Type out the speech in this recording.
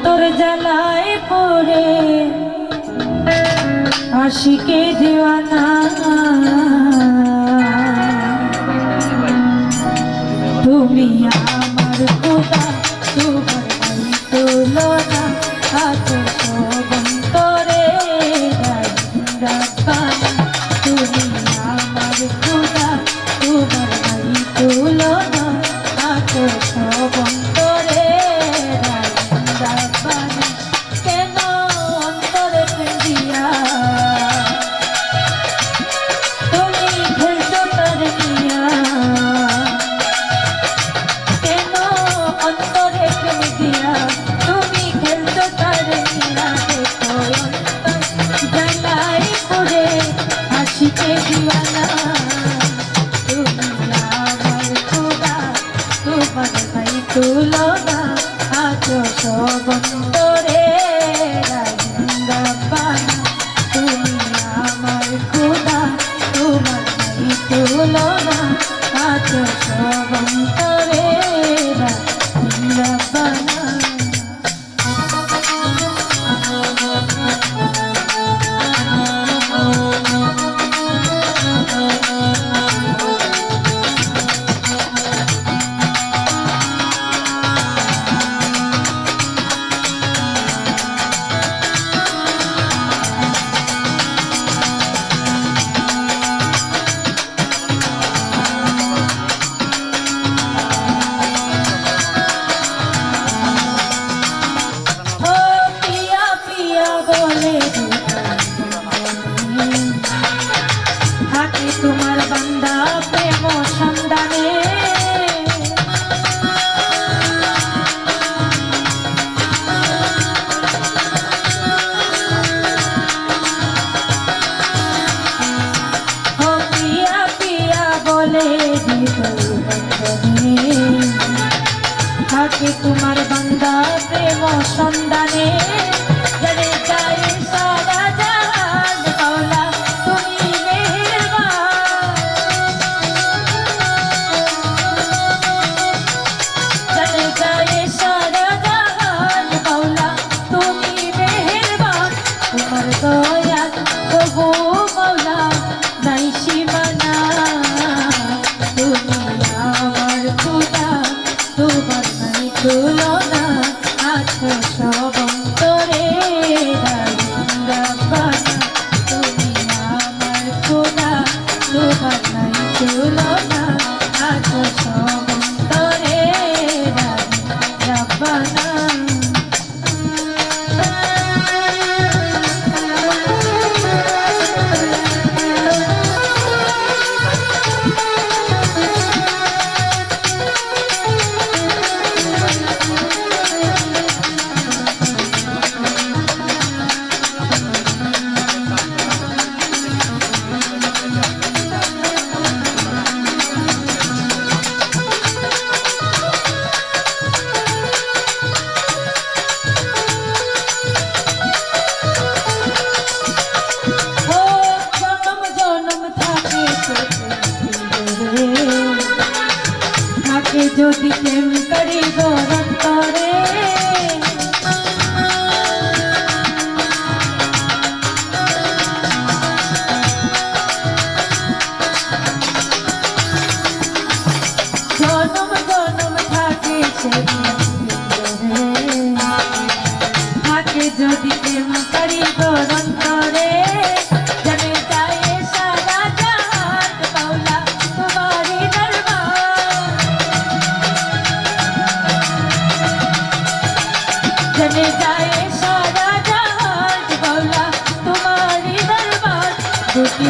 অন্তর জ্বালায় পড়ে আশিকে দিওয়ানা তুমি আমার খোদা তোমার নাই তুলনা আছো সব অন্তরে রাব্বানা তুমি আমার খোদা তোমার নাই তুলনা আছো সব অন্তরে রাব্বানা কেন অন্তরে প্রেমিয়া তুমি খেলছো তার নিয়া কেন অন্তরে প্রেমিয়া তুমি খেলছো তার নিয়া দেখো অন্তর জ্বালায় পড়ে আশিকে দিওয়ানা তুমি আমার খোদা তোমার নাই তুলনা আছো সব অন্তরে রাব্বানা তুমি আমার খোদা তোমার নাই তুলনা আছো সব অন্তরে রাব্বানা থাকে তোমার বান্দা প্রেম সন্ধানে ও পিয়া পিয়া বলে থাকে তোমার বান্দা প্রেম সন্ধানে জলে যায় সারা জাহান মাওলা তুমি মেহেরবান জলে যায় সারা জাহান মাওলা তুমি মেহেরবান তোমার দয়াল ওগো মাওলা নাই সীমানা তুমি আমার খোদা তোমার নাই তুলনা আছো সব অন্তরে রাব্বানা তুমি আমার খোদা তোমার নাই তুলনা আছো সব অন্তরে রাব্বানা যদি প্রেম করি অন্তরে জনম জনম থাকে থাকে যদি প্রেম করি অন্তরে जने जाए सारा जहान मौला तुम्हारी दरबार दुखी